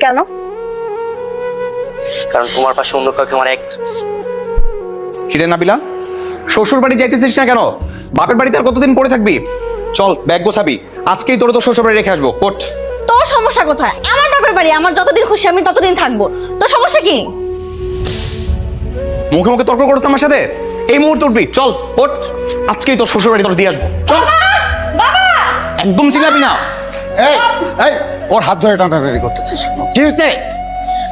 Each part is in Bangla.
কেন? কারণ তোমার পাশে অন্য কাউকে আমার এক কিরে নাবিলা, শ্বশুর বাড়ি যাইতেছিস না কেন? বাপের বাড়িতে আর কতদিন পড়ে থাকবি? চল ব্যাগ গোছাবি, আজকেই তোর তো শ্বশুর বাড়ি রেখে আসবো। ওঠ। তোর সমস্যা কোথায়? আমার বাপের বাড়ি, আমার যতদিন খুশি আমি ততদিন থাকবো। তোর সমস্যা কি? মুখে মুখে তর্ক করছিস আমার সাথে? এই মুহূর্তে উঠবি, চল ওঠ। আজকেই তোর শ্বশুর বাড়ি তোর দিয়ে আসবো, চল। বাবা! একদম চিল্লাবি না। এই এই ওর হাত ধরে টানাটানি করতেছিস কি হয়েছে?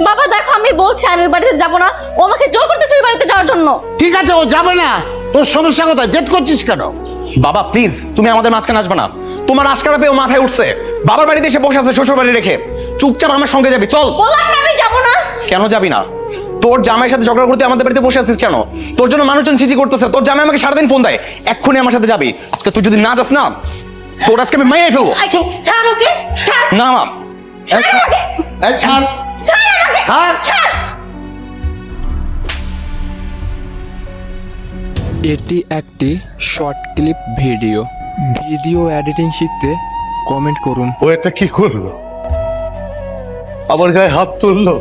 বাবা দেখো, আমি বলছি আমি ওই বাড়িতে যাবো না। ও আমাকে জোর করতেছে ওই বাড়িতে যাওয়ার জন্য। ঠিক আছে, ও যাবে না। তোর সমস্যা কোথায়? জেদ করছিস কেন? বাবা প্লিজ, তুমি আমাদের মাঝখানে আসবে না। তোমার আশকারা পেয়েও মাথায় উঠছে, বাবার বাড়িতে এসে বসে আছে শ্বশুর বাড়ি রেখে। চুপচাপ আমার সঙ্গে যাবি, চল। বললাম না আমি যাবো না। কেন যাবি না? তোর জামাইয়ের সাথে ঝগড়া করতে আমাদের বাড়িতে বসে আছিস কেন? তোর জন্য মানুষজন ছিচি করতেছে, তোর জামাই আমাকে সারাদিন ফোন দেয়, এক্ষুনি আমার সাথে যাবি। আজকে তুই যদি না যাস না, তোর আজকে আমি মেরে ফেলবো। ছাড় ওকে, ছাড়। না মা, ছাড় আমাকে। এই ছাড়। ছাড় আমাকে। ছাড়। এটি একটি short clip video. Video editing শিখতে কমেন্ট করুন। ও এটা কি করলো? আমার গায়ে হাত তুললো।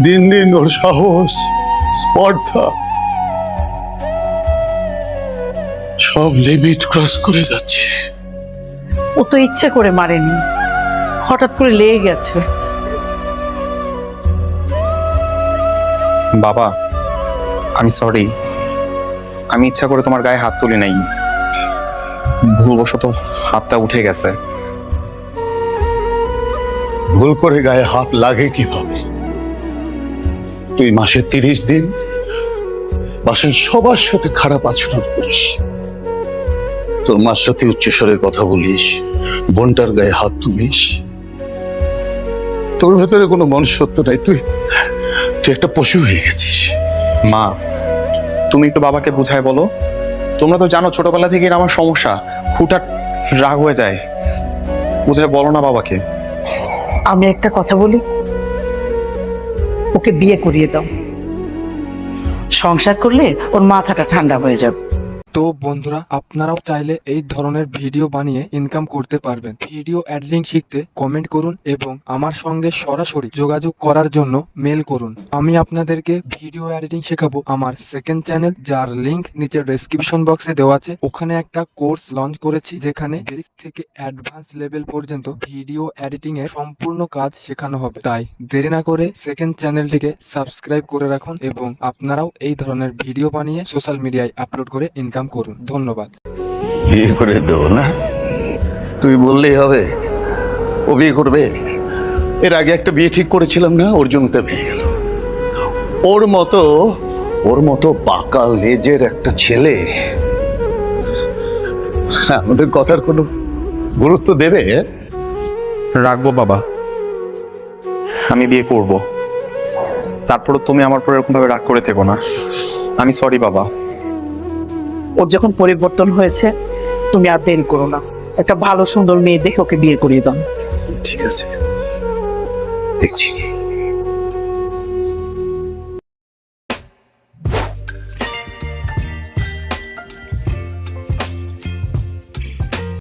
দিন দিন ওর সাহস, স্পর্ধা সব লিমিট ক্রস করে যাচ্ছে। ও তো ইচ্ছে করে মারেনি, হঠাৎ করে লেগে গেছে। বাবা আমি সরি, আমি ইচ্ছা করে তোমার গায়ে হাত তুলি নাই, ভুলবশত হাতটা উঠে গেছে। ভুল করে গায়ে হাত লাগে কিভাবে? তুই মাসে 30 দিন বাসের সবার সাথে খারাপ আচরণ করিস, তোর মার সাথে উচ্চস্বরে কথা বলিস, বোনটার গায়ে হাত তুলিস। তোর ভেতরে কোনো মনুষ্যত্ব নাই, তুই একটা পশু হয়ে গেছিস। মা তুমি একটু বাবাকে বুঝায় বলো। তোমরা তো জানো ছোটবেলা থেকে আমার সমস্যা, হুটহাট রাগ হয়ে যায়। বুঝায় বলো না বাবাকে। আমি একটা কথা বলি, ওকে বিয়ে করিয়ে দাও। সংসার করলে ওর মাথাটা ঠান্ডা হয়ে যাবে। তো বন্ধুরা, আপনারাও চাইলে এই ধরনের ভিডিও বানিয়ে ইনকাম করতে পারবেন। ভিডিও এডিটিং শিখতে কমেন্ট করুন এবং আমার সঙ্গে সরাসরি যোগাযোগ করার জন্য মেল করুন। আমি আপনাদেরকে ভিডিও এডিটিং শেখাবো আমার সেকেন্ড চ্যানেল, যার লিংক নিচে ডেসক্রিপশন বক্সে দেওয়া আছে। ওখানে একটা কোর্স লঞ্চ করেছি যেখানে বেসিক থেকে অ্যাডভান্স লেভেল পর্যন্ত ভিডিও এডিটিং এর সম্পূর্ণ কাজ শেখানো হবে। তাই দেরি না করে সেকেন্ড চ্যানেলটিকে সাবস্ক্রাইব করে রাখুন এবং আপনারাও এই ধরনের ভিডিও বানিয়ে সোশ্যাল মিডিয়ায় আপলোড করে ইনকাম করুন। ধন্যবাদ। বিয়ে করে দেবো না? তুই বললেই হবে ও বিয়ে করবে? এর আগে একটা বিয়ে ঠিক করেছিলাম না, ওর জন্য তো ভেঙে গেল। ওর মতো বাঁকা লেজের একটা ছেলে আমাদের কথার কোনো গুরুত্ব দেবে? রাখবো বাবা, আমি বিয়ে করব। তারপরও তুমি আমার পর এরকম ভাবে রাগ করে থেকো না। আমি সরি বাবা। ওর যখন পরিবর্তন হয়েছে, তুমি আর দেরি করো না, একটা ভালো সুন্দর মেয়ে দেখে ওকে বিয়ে করিয়ে দাও। ঠিক আছে, দেখছি।